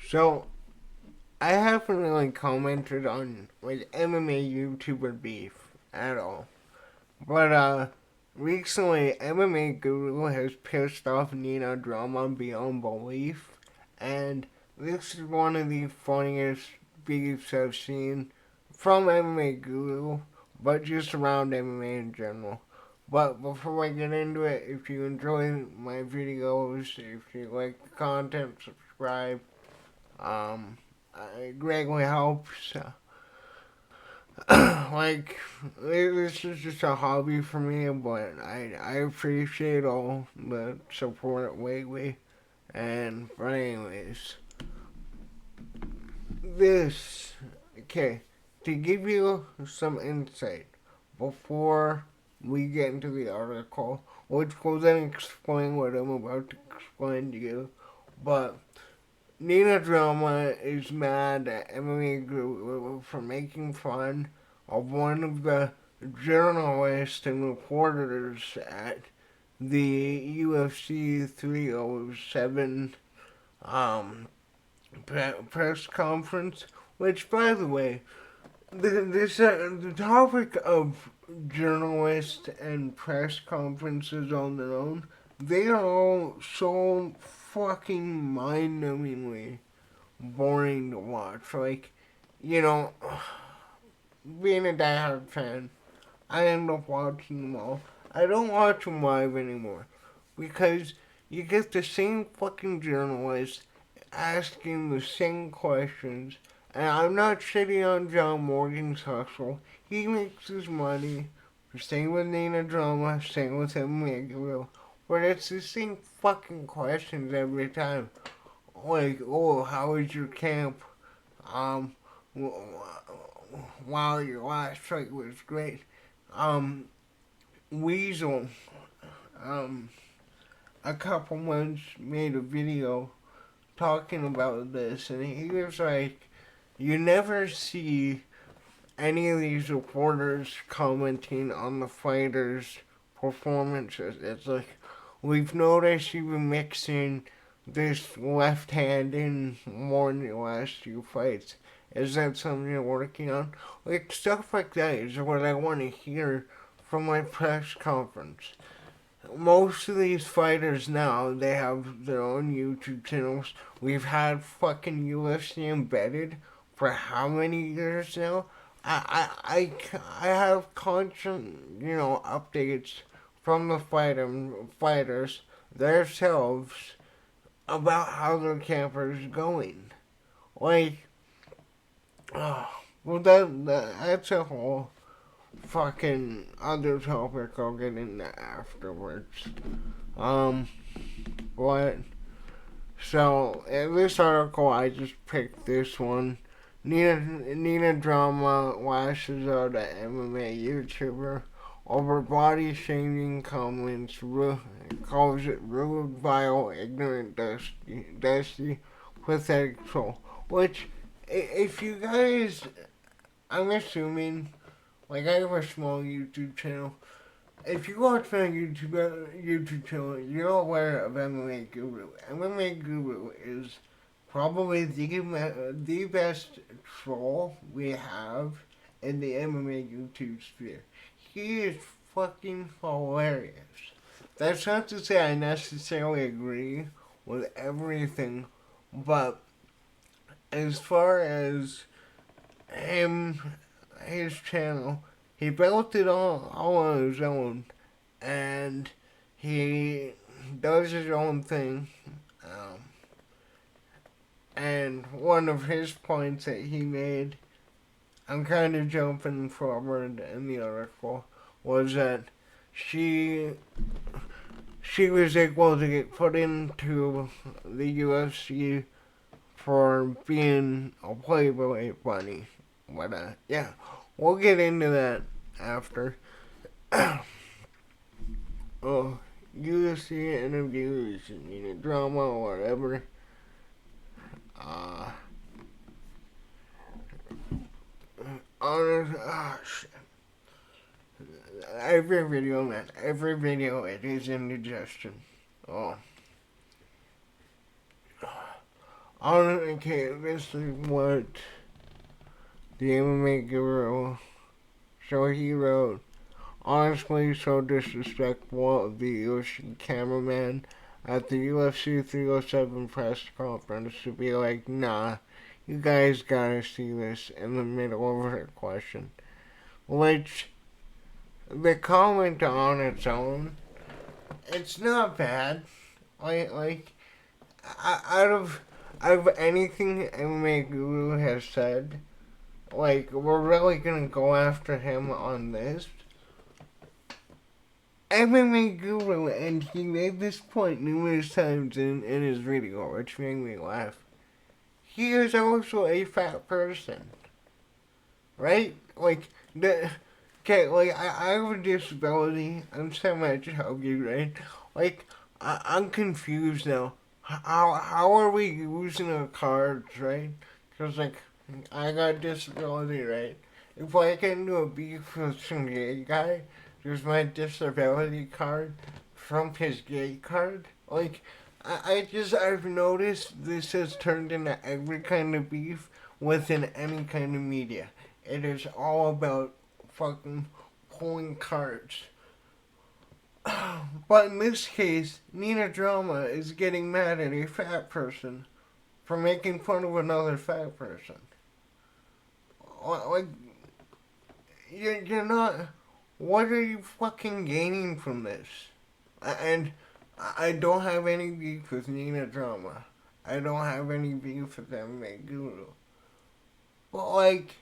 So, I haven't really commented on like MMA YouTuber beef at all. But recently MMA Guru has pissed off Nina Drama beyond belief, and this is one of the funniest beefs I've seen from MMA Guru, but just around MMA in general. But before I get into it, if you enjoy my videos, if you like the content, subscribe. Um, it greatly helps. Like, this is just a hobby for me, but I appreciate all the support lately. But anyways, this, okay, to give you some insight before we get into the article, which will then explain what I'm about to explain to you, but Nina Drama is mad at MMA Guru for making fun of one of the journalists and reporters at the UFC 307 um, press conference. Which, by the way, the topic of journalists and press conferences on their own, they are all so fucking mind-numbingly boring to watch. Like, you know, being a diehard fan, I end up watching them all. I don't watch them live anymore because you get the same fucking journalist asking the same questions. And I'm not shitting on John Morgan's hustle. He makes his money. Same with Nina Drama, same with him, Miguel. But it's the same fucking questions every time. Like, oh, how was your camp? Um, wow, your last fight was great. Um, Weasel, um, a couple months made a video talking about this, and he was like, you never see any of these reporters commenting on the fighters' performances. It's like, we've noticed you've been mixing this left hand in more in the last few fights. Is that something you're working on? Like, stuff like that is what I want to hear from my press conference. Most of these fighters now, they have their own YouTube channels. We've had fucking UFC embedded for how many years now? I have constant, updates from the fighters themselves about how their camper is going. Like, oh, well, that's a whole fucking other topic I'll get into afterwards. Um, but, so, in this article, I just picked this one. Nina Drama lashes out at MMA YouTuber over body shaming comments, calls it rude, vile, ignorant, dusty, pathetic troll. Which, if you guys, I'm assuming, like I have a small YouTube channel. If you watch my YouTube channel, you're aware of MMA Guru. MMA Guru is probably the best troll we have in the MMA YouTube sphere. He is fucking hilarious. That's not to say I necessarily agree with everything, but as far as him, his channel, he built it all on his own, and he does his own thing. Um, and one of his points that he made, I'm kind of jumping forward in the article, was that she she was able to get put into the UFC for being a Playboy bunny. But yeah, we'll get into that after. Oh, UFC interviews and drama or whatever. Uh, shit. Every video, man, every video, it is indigestion. Oh. Okay, this is what the MMA Guru, so he wrote, honestly so disrespectful of the UFC cameraman at the UFC 307 press conference to be like, nah, you guys gotta see this in the middle of her question. Which, the comment on its own, it's not bad. Like out of anything MMA Guru has said, like, we're really gonna go after him on this. MMA Guru, and he made this point numerous times in his video, which made me laugh. He is also a fat person, right? Like, okay, like, I have a disability, I'm semi-chubby, right? Like, I'm confused now. How are we using our cards, right? Because, like, I got disability, right? If I get into a beef with some gay guy, there's my disability card from his gay card. Like, I've noticed this has turned into every kind of beef within any kind of media. It is all about fucking pulling cards. But in this case, Nina Drama is getting mad at a fat person for making fun of another fat person. Like, you're not. What are you fucking gaining from this? And I don't have any beef with Nina Drama. I don't have any beef with MMA Guru. But, like,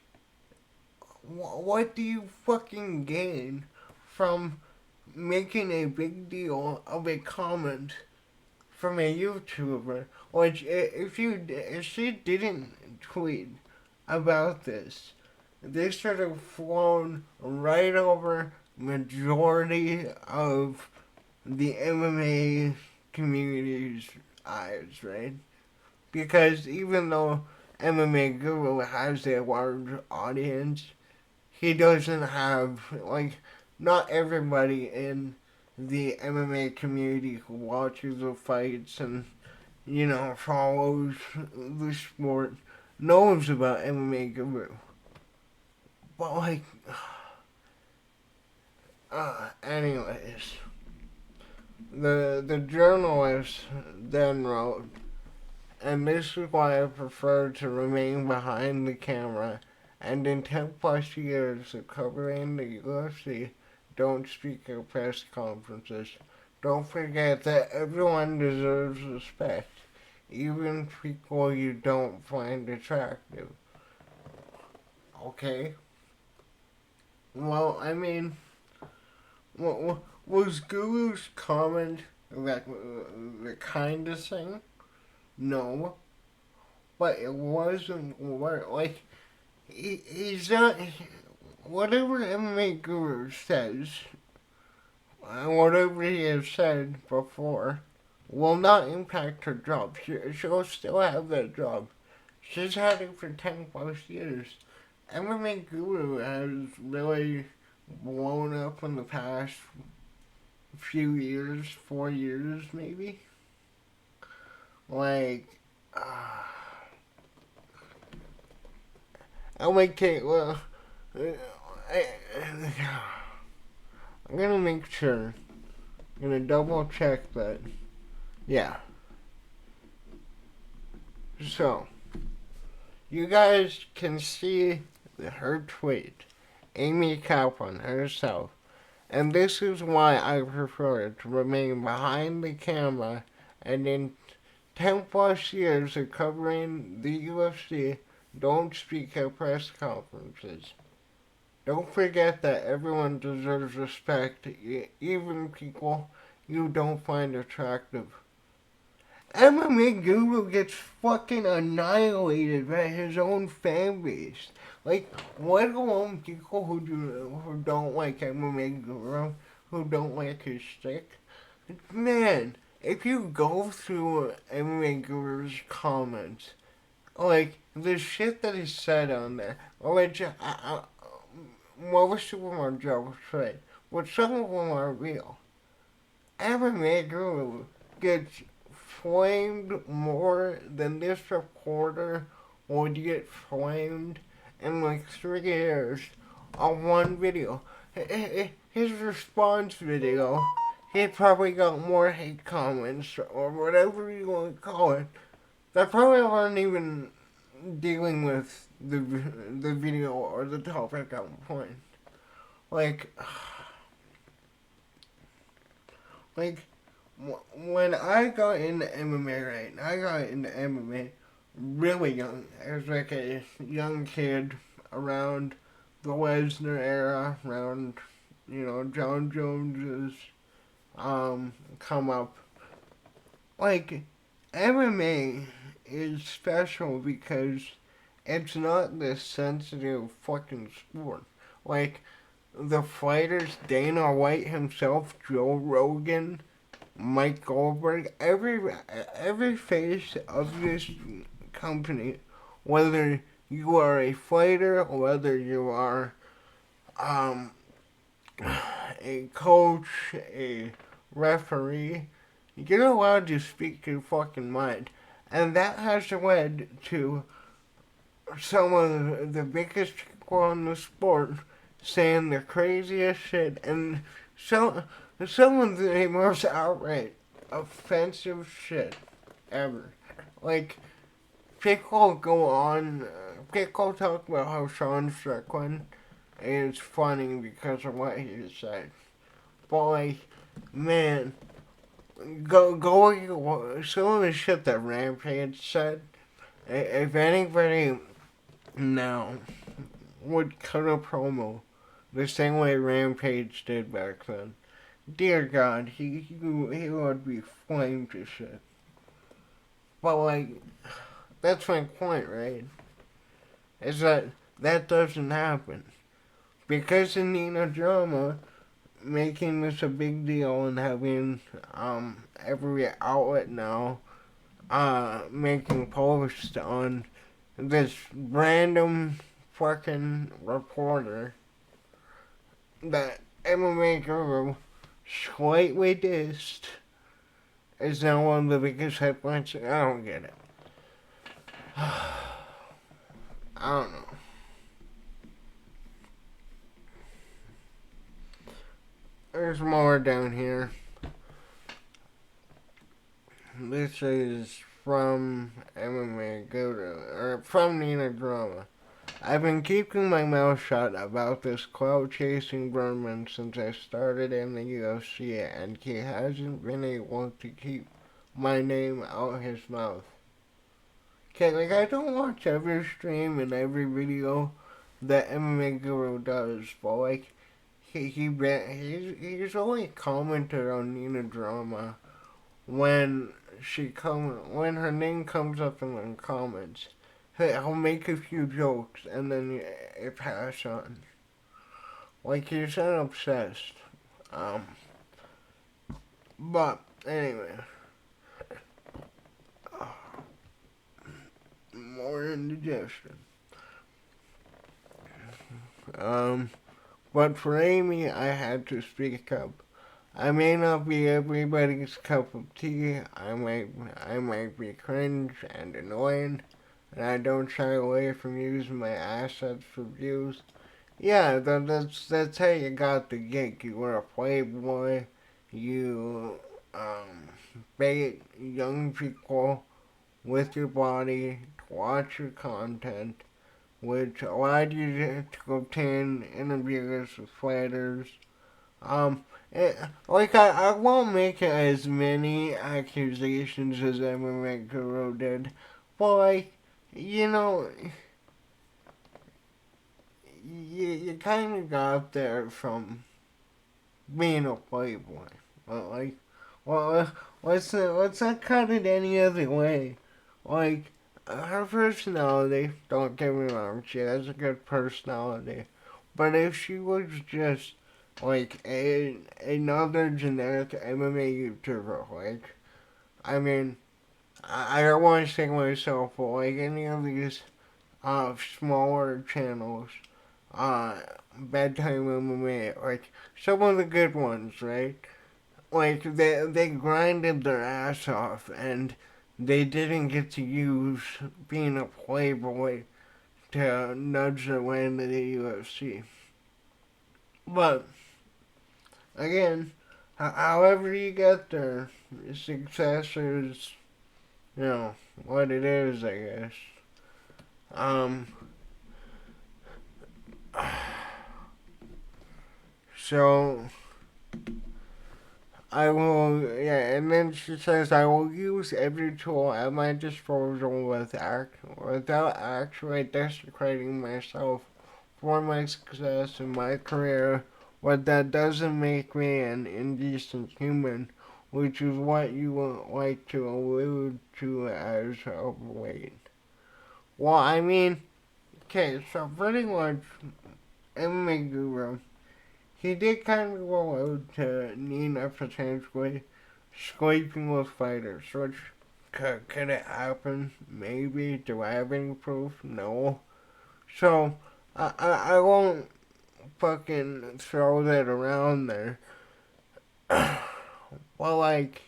what do you fucking gain from making a big deal of a comment from a YouTuber? Which, if she didn't tweet about this, they should have flown right over majority of the MMA community's eyes, right? Because even though MMA Guru has a large audience, he doesn't have, like, not everybody in the MMA community who watches the fights and, follows the sport knows about MMA Guru. But, like, anyways, the journalist then wrote, and this is why I prefer to remain behind the camera, and in 10 plus years of covering the UFC, don't speak at press conferences. Don't forget that everyone deserves respect, even people you don't find attractive. Okay? Well, I mean, was Guru's comment like the kindest thing? No, but it wasn't like he's not. Whatever MMA Guru says, whatever he has said before, will not impact her job. She'll still have that job. She's had it for 10 plus years. MMA Guru has really blown up in the past few years, 4 years maybe. Like, okay, well, I'm gonna make sure. I'm gonna double check that. Yeah. So, you guys can see her tweet, Amy Kaplan herself. And this is why I prefer to remain behind the camera, and in 10 plus years of covering the UFC, don't speak at press conferences. Don't forget that everyone deserves respect, even people you don't find attractive. MMA Guru gets fucking annihilated by his own fan base. Like, let alone people who don't like MMA Guru, who don't like his shtick. Man, if you go through MMA Guru's comments, like, the shit that he said on there, which most of them are jokes, right? But some of them are real. MMA Guru gets flamed more than this reporter would get flamed in like 3 years on one video. His response video, he probably got more hate comments or whatever you want to call it. That probably weren't even dealing with the video or the topic at point. Like, like when I got into MMA, right? I got into MMA really young. I was like a young kid around the Lesnar era, around John Jones's come up. Like MMA is special because it's not this sensitive fucking sport. Like the fighters, Dana White himself, Joe Rogan, Mike Goldberg, every face of this company, whether you are a fighter or whether you are um, a coach, a referee, you're allowed to speak your fucking mind. And that has led to some of the biggest people in the sport saying the craziest shit and some of the most outright offensive shit ever. Like, people talk about how Sean Strickland is funny because of what he said. But, like, man, some of the shit that Rampage said, if anybody now would cut a promo the same way Rampage did back then, dear God, he would be flamed to shit. But, like, that's my point, right? Is that doesn't happen. Because of Nina Drama making this a big deal and having every outlet now making posts on this random fucking reporter that MMA Guru slightly dissed is now one of the biggest headlines. I don't get it. I don't know. There's more down here. This is from MMA Guru, or from Nina Drama. I've been keeping my mouth shut about this clout-chasing Berman since I started in the UFC, and he hasn't been able to keep my name out his mouth. Okay, like, I don't watch every stream and every video that MMA Guru does, but, like, he's only commented on Nina Drama when when her name comes up in the comments. He'll make a few jokes and then it pass on. Like, he's not obsessed. But anyway, more indigestion. But for Amy, I had to speak up. I may not be everybody's cup of tea. I might be cringe and annoying, and I don't shy away from using my assets for views. Yeah, that's how you got the gig. You were a playboy. You bait young people with your body to watch your content, which allowed you to obtain interviews with fighters. I won't make as many accusations as MMA Guru did, but, like, you know, you kind of got there from being a playboy. But, like, well, let's not cut it any other way. Like, her personality, don't get me wrong, she has a good personality. But if she was just, like, another generic MMA YouTuber, like, I mean, I don't want to say myself, but, like, any of these smaller channels, bedtime MMA, like, some of the good ones, right? like they grinded their ass off, and they didn't get to use being a playboy to nudge their way into the UFC. But again, however you get there, success is, you know, what it is, I guess. Um, so I will, yeah, and then she says, I will use every tool at my disposal without actually desecrating myself for my success in my career, but that doesn't make me an indecent human, which is what you would like to allude to as overweight. Well, I mean, okay, so pretty much MMA Guru, he did kind of go out to Nina potentially sleeping with fighters, which could it happen? Maybe. Do I have any proof? No. So, I won't fucking throw that around there. Well, like,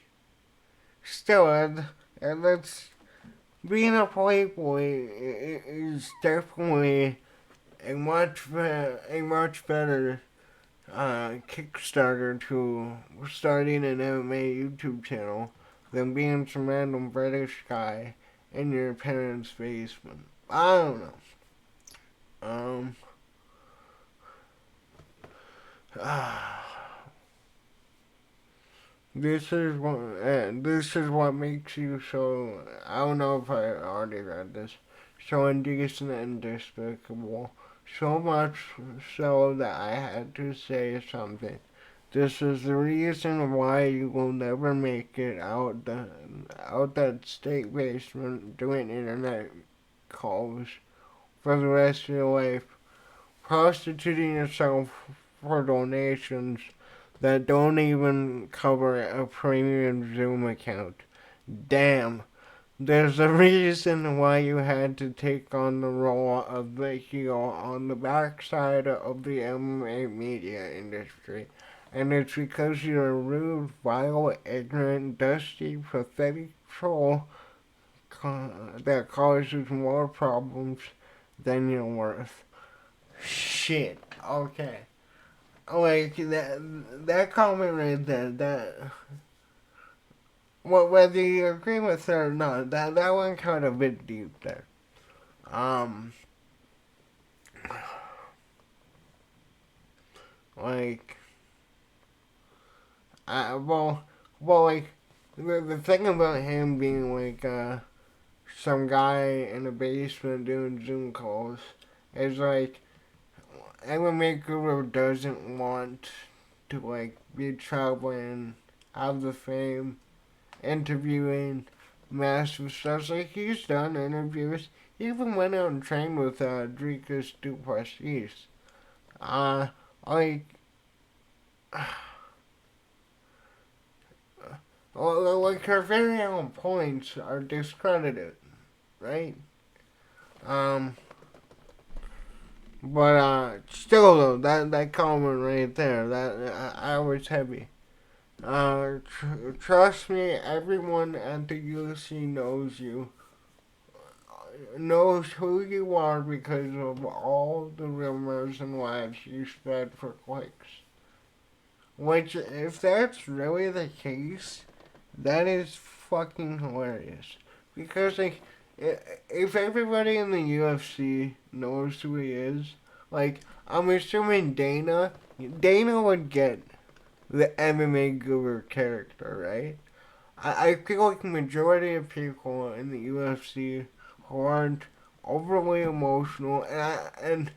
still, and that's being a playboy is definitely a much better Kickstarter to starting an MMA YouTube channel than being some random British guy in your parents' basement. I don't know. Um. This is what makes you so. I don't know if I already read this. So indecent and despicable. So much so that I had to say something. This is the reason why you will never make it out that state basement doing internet calls for the rest of your life, prostituting yourself for donations that don't even cover a premium Zoom account. Damn. There's a reason why you had to take on the role of the heel on the backside of the MMA media industry. And it's because you're a rude, vile, ignorant, dusty, pathetic troll that causes more problems than you're worth. Shit. Okay. Like, that comment right there, whether you agree with it or not, that went kind of a bit deep there. Um, like, like, the thing about him being like, some guy in a basement doing Zoom calls is like, MMA Guru doesn't want to, like, be traveling, have the fame, interviewing massive stuff. Like, he's done interviews. He even went out and trained with Dricus Duplessis. Uh, like, like her very own points are discredited, right? Um, but still though, that comment right there, that I was heavy. Trust me, everyone at the UFC knows who you are because of all the rumors and lies you spread for clicks. Which, if that's really the case, that is fucking hilarious. Because, like, if everybody in the UFC knows who he is, like, I'm assuming Dana would get the MMA Guru character, right? I feel like the majority of people in the UFC who aren't overly emotional, and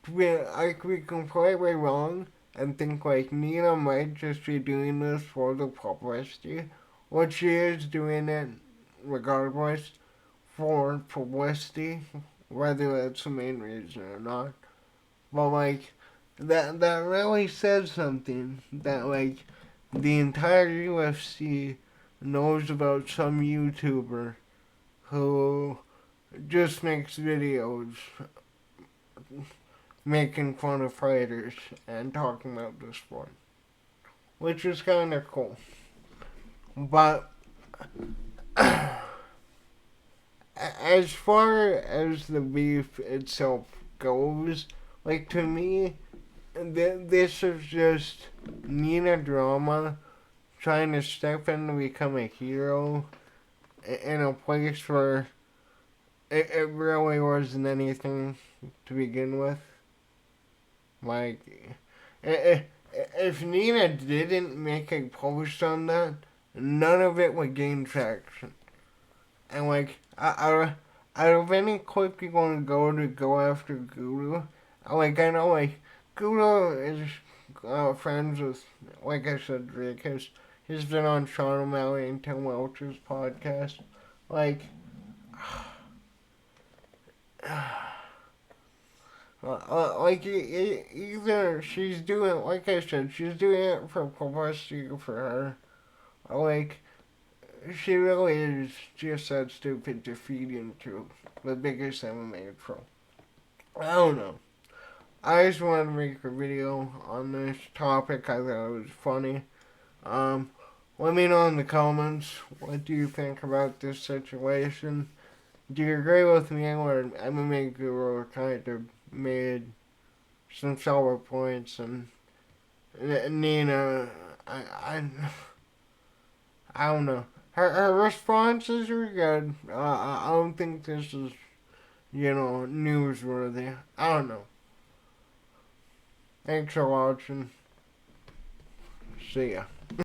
I could be completely wrong and think like Nina might just be doing this for the publicity, which she is doing it regardless for publicity, whether that's the main reason or not. But like that really says something that like the entire UFC knows about some YouTuber who just makes videos making fun of fighters and talking about the sport, which is kind of cool. But as far as the beef itself goes, like to me, this is just Nina drama trying to step in to become a hero in a place where it really wasn't anything to begin with. Like, if Nina didn't make a post on that, none of it would gain traction. And like, out of any clip you're going to go after Guru, I know like Guru is friends with, like I said, Drake. He's been on Sean O'Malley and Tim Welch's podcast. Like, either she's doing, like I said, she's doing it for publicity for her. Like, she really is just that stupid to feed into the biggest MMA troll. I don't know. I just wanted to make a video on this topic. I thought it was funny. Um, Let me know in the comments, what do you think about this situation? Do you agree with me or MMA Guru kind of made some solid points and Nina, I don't know. Her responses were good. I don't think this is, newsworthy. I don't know. Thanks for watching. See ya.